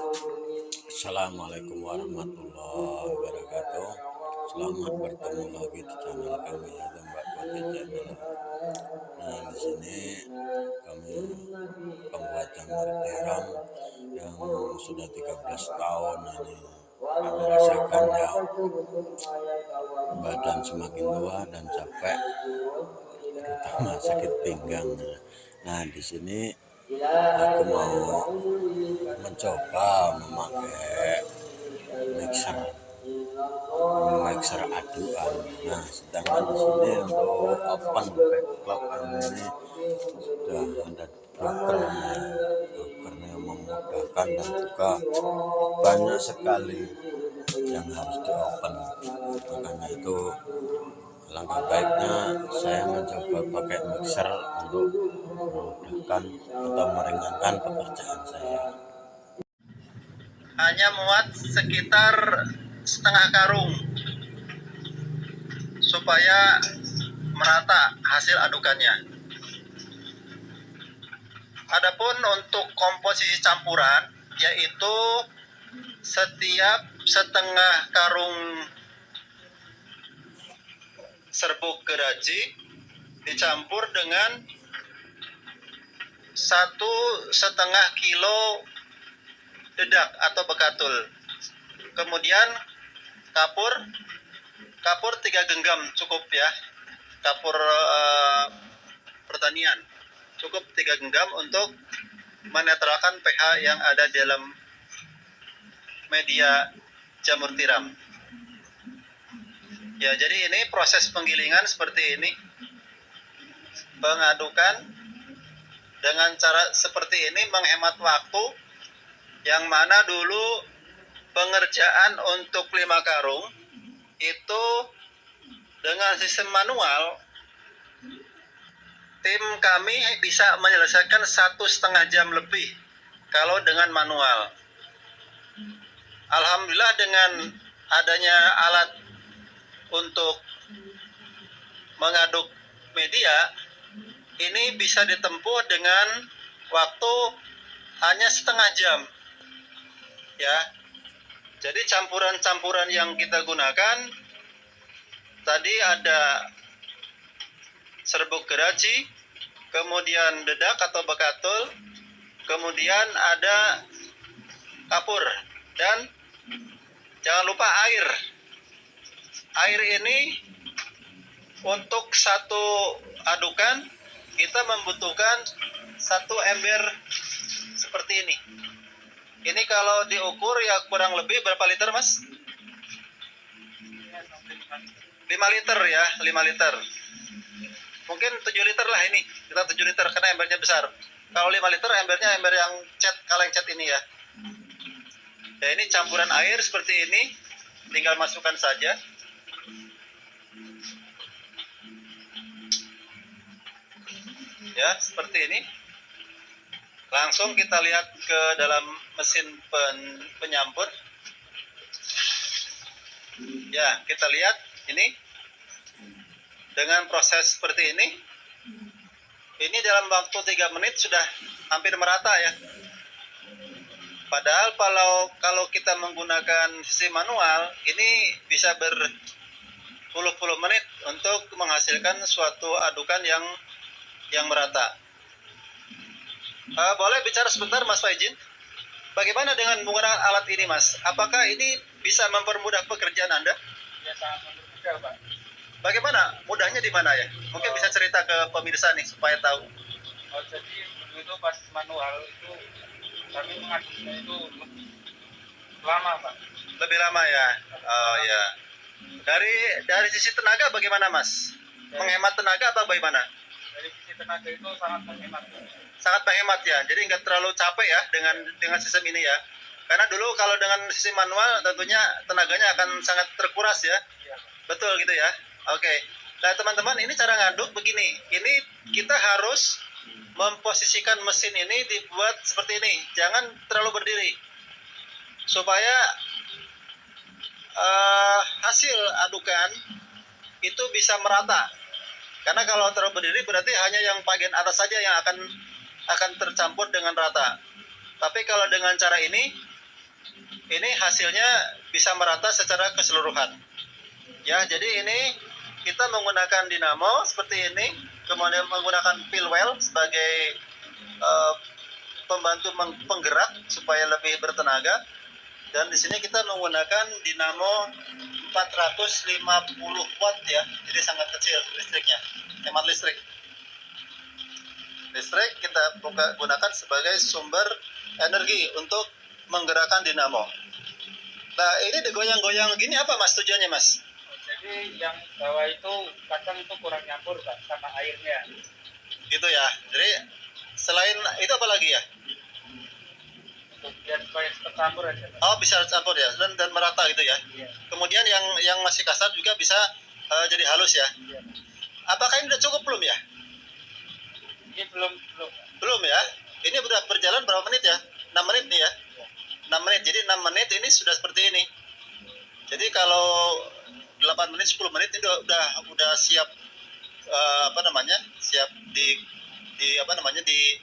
Assalamualaikum warahmatullahi wabarakatuh. Selamat bertemu lagi di channel kami ya, Mbak Pati Channel. Nah, di sini kami pembuat jamur tiram yang sudah 13 tahun ini. Kami rasakan ya, badan semakin tua dan capek, terutama sakit pinggang. Nah, di sini aku mau mencoba memakai mixer aduan. Nah, sedangkan di sini untuk open backlog ini sudah ada dokternya yang memudahkan, dan juga banyak sekali yang harus di open. Makanya itu langkah baiknya saya mencoba pakai mixer untuk memudahkan atau meringankan pekerjaan saya. Hanya muat sekitar setengah karung supaya merata hasil adukannya. Adapun untuk komposisi campuran, yaitu setiap setengah karung serbuk geraji dicampur dengan 1,5 kilo dedak atau bekatul. Kemudian kapur 3 genggam cukup ya. Kapur pertanian cukup 3 genggam untuk menetralkan pH yang ada di dalam media jamur tiram. Ya, jadi ini proses penggilingan seperti ini. Pengadukan dengan cara seperti ini menghemat waktu, yang mana dulu pengerjaan untuk 5 karung itu dengan sistem manual, tim kami bisa menyelesaikan 1,5 jam lebih kalau dengan manual. Alhamdulillah dengan adanya alat untuk mengaduk media, ini bisa ditempuh dengan waktu hanya setengah jam. Ya, jadi campuran-campuran yang kita gunakan tadi ada serbuk geraji, kemudian dedak atau bekatul, kemudian ada kapur, dan jangan lupa air. Air ini untuk satu adukan kita membutuhkan 1 ember seperti ini. Ini kalau diukur ya kurang lebih berapa liter, Mas? 5 liter ya, 5 liter. Mungkin 7 liter lah ini. Kita 7 liter karena embernya besar. Kalau 5 liter embernya ember yang kaleng cat ini ya. Ya, ini campuran air seperti ini. Tinggal masukkan saja. Ya, seperti ini. Langsung kita lihat ke dalam mesin penyampur. Ya, kita lihat ini. Dengan proses seperti ini dalam waktu 3 menit sudah hampir merata ya. Padahal kalau kita menggunakan sistem manual, ini bisa berpuluh-puluh menit untuk menghasilkan suatu adukan yang merata. Boleh bicara sebentar, Mas Faizin? Bagaimana dengan menggunakan alat ini, Mas? Apakah ini bisa mempermudah pekerjaan Anda? Ya, sangat mempermudah, Pak. Bagaimana? Mudahnya di mana ya? Mungkin bisa cerita ke pemirsa nih supaya tahu. Jadi begitu pas manual itu kami mengaduknya itu lebih lama, Pak. Lebih lama ya? Oh ya. Dari sisi tenaga bagaimana, Mas? Menghemat tenaga apa bagaimana? Dari sisi tenaga itu sangat menghemat. Sangat menghemat ya. Jadi nggak terlalu capek ya dengan sistem ini ya. Karena dulu kalau dengan sistem manual tentunya tenaganya akan sangat terkuras ya. Ya. Betul gitu ya. Oke. Nah, teman-teman, ini cara ngaduk begini. Ini kita harus memposisikan mesin ini dibuat seperti ini. Jangan terlalu berdiri. Supaya hasil adukan itu bisa merata. Karena kalau terlalu berdiri berarti hanya yang bagian atas saja yang akan tercampur dengan rata. Tapi kalau dengan cara ini ini hasilnya bisa merata secara keseluruhan. Ya, jadi ini kita menggunakan dinamo seperti ini, kemudian menggunakan fuel well sebagai pembantu penggerak supaya lebih bertenaga. Dan di sini kita menggunakan dinamo 450 watt ya, jadi sangat kecil listriknya, hemat listrik. Listrik kita gunakan sebagai sumber energi untuk menggerakkan dinamo. Nah, ini digoyang-goyang gini apa Mas tujuannya Mas? Jadi yang bawah itu kadang itu kurang nyampur Pak sama airnya. Gitu ya. Jadi selain itu apa lagi ya? Untuk biar supaya tercampur aja Pak. Oh, bisa campur ya dan merata gitu ya. Iya. Kemudian yang masih kasar juga bisa jadi halus ya. Iya. Apakah ini udah cukup belum ya? Ini belum. Belum ya. Ini udah berjalan berapa menit ya? 6 menit nih ya. 6 menit. Jadi 6 menit ini sudah seperti ini. Jadi kalau 8 menit 10 menit ini udah siap apa namanya? Siap di apa namanya? Di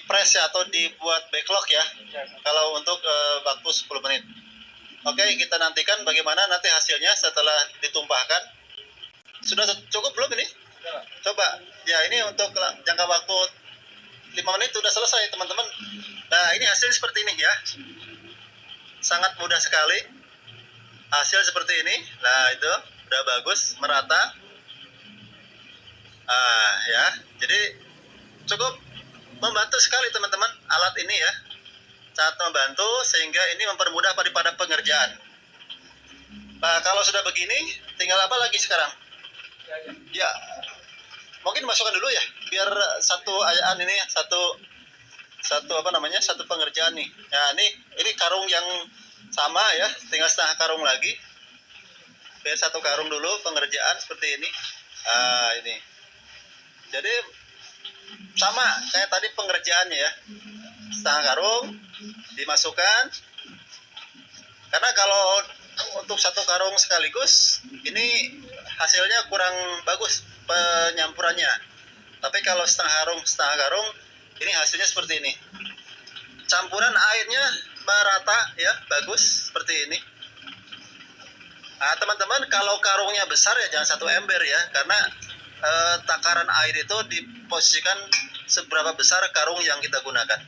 press ya atau dibuat backlog ya. Ya. Kalau untuk waktu 10 menit. Oke, kita nantikan bagaimana nanti hasilnya setelah ditumpahkan. Sudah cukup belum ini? Ya. Coba. Ya, ini untuk jangka waktu 5 menit sudah selesai, teman-teman. Nah, ini hasilnya seperti ini ya. Sangat mudah sekali. Hasil seperti ini. Nah, itu udah bagus, merata. Ya. Jadi cukup membantu sekali teman-teman alat ini ya. Sangat membantu sehingga ini mempermudah daripada pengerjaan. Nah, kalau sudah begini, tinggal apa lagi sekarang? Ya, mungkin masukkan dulu ya, biar satu ayaan ini satu apa namanya satu pengerjaan nih. Nah, ini karung yang sama ya, tinggal setengah karung lagi. Biar satu karung dulu pengerjaan seperti ini. Ini. Jadi sama kayak tadi pengerjaannya ya. Setengah karung dimasukkan. Karena kalau untuk satu karung sekaligus ini hasilnya kurang bagus penyampurannya. Tapi kalau setengah karung ini hasilnya seperti ini. Campuran airnya merata ya, bagus seperti ini. Nah, teman-teman kalau karungnya besar ya jangan satu ember ya, karena takaran air itu diposisikan seberapa besar karung yang kita gunakan.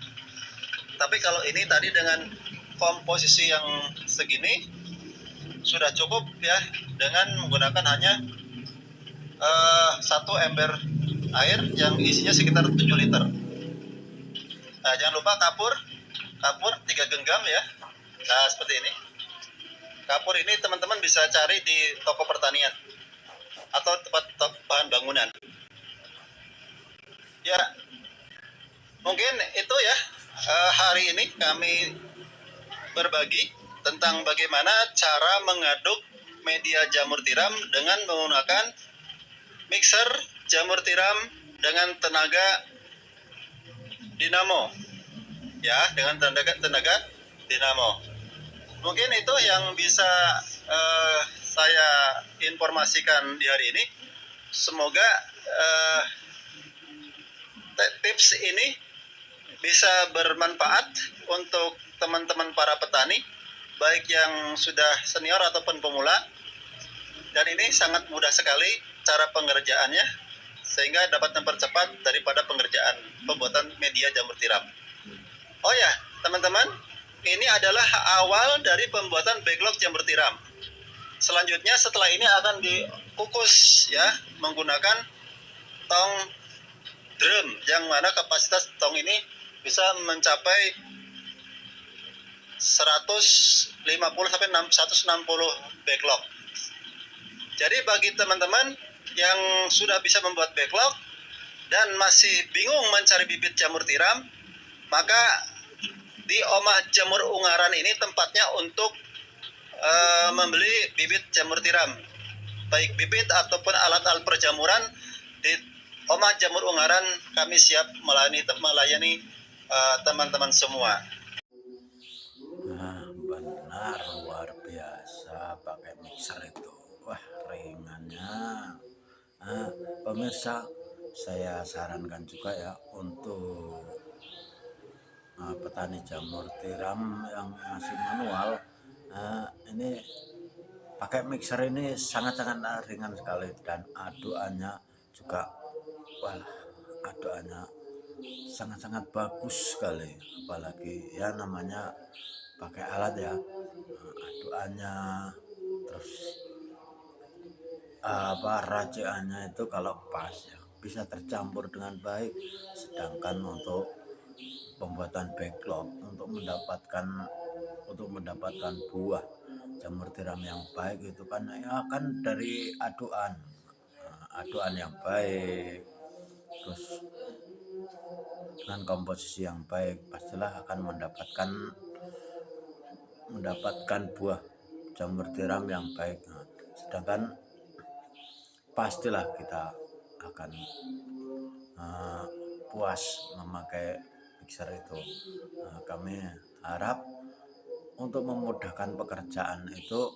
Tapi kalau ini tadi dengan komposisi yang segini sudah cukup ya, dengan menggunakan hanya satu ember air yang isinya sekitar 7 liter. Nah, jangan lupa kapur 3 genggam ya. Nah, seperti ini. Kapur ini teman-teman bisa cari di toko pertanian atau tempat bahan bangunan. Ya, mungkin itu ya hari ini kami berbagi tentang bagaimana cara mengaduk media jamur tiram dengan menggunakan mixer jamur tiram dengan tenaga dinamo. Ya, dengan tenaga dinamo. Mungkin itu yang bisa saya informasikan di hari ini. Semoga tips ini bisa bermanfaat untuk teman-teman para petani, baik yang sudah senior ataupun pemula. Dan ini sangat mudah sekali cara pengerjaannya, sehingga dapat mempercepat daripada pengerjaan pembuatan media jamur tiram. Oh ya, teman-teman, ini adalah awal dari pembuatan backlog jamur tiram. Selanjutnya setelah ini akan dikukus ya menggunakan tong drum, yang mana kapasitas tong ini bisa mencapai 150 sampai 160 backlog. Jadi bagi teman-teman yang sudah bisa membuat backlog dan masih bingung mencari bibit jamur tiram, maka di Omah Jamur Ungaran ini tempatnya untuk membeli bibit jamur tiram, baik bibit ataupun alat-alat perjamuran. Di Omah Jamur Ungaran kami siap melayani teman-teman semua. Nah, benar luar biasa pakai mixer itu. Wah, ringannya. Nah, pemirsa, saya sarankan juga ya untuk petani jamur tiram yang masih manual, ini pakai mixer ini sangat-sangat ringan sekali, dan aduannya juga aduannya sangat-sangat bagus sekali, apalagi ya namanya pakai alat ya, aduannya terus racikannya itu kalau pas ya bisa tercampur dengan baik. Sedangkan untuk pembuatan backlog untuk mendapatkan buah jamur tiram yang baik itu kan ya kan dari aduan yang baik, terus dengan komposisi yang baik pastilah akan mendapatkan buah jamur tiram yang baik. Sedangkan pastilah kita akan puas memakai mixer itu. Kami harap untuk memudahkan pekerjaan itu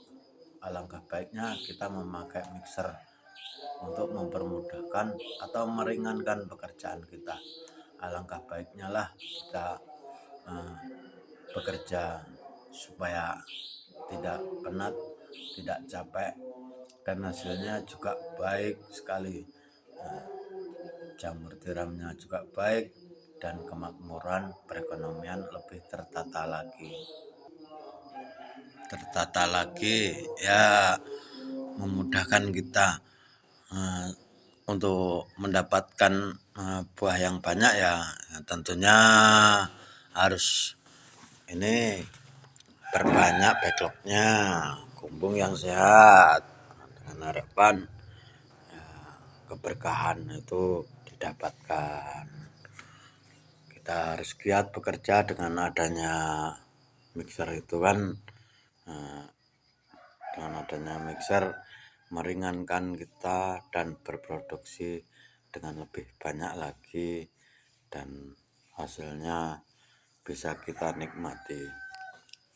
alangkah baiknya kita memakai mixer untuk mempermudahkan atau meringankan pekerjaan kita. Alangkah baiknya lah kita bekerja supaya tidak penat, tidak capek, dan hasilnya juga baik sekali. Jamur tiramnya juga baik dan kemakmuran perekonomian lebih tertata lagi ya, memudahkan kita untuk mendapatkan buah yang banyak ya. Tentunya harus ini perbanyak backlognya, kumbung yang sehat, dengan harapan keberkahan itu didapatkan. Kita harus giat bekerja dengan adanya mixer itu kan, dengan adanya mixer meringankan kita dan berproduksi dengan lebih banyak lagi, dan hasilnya bisa kita nikmati.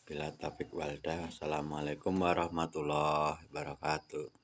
Bila taufiq walhidayah. Assalamualaikum warahmatullahi wabarakatuh.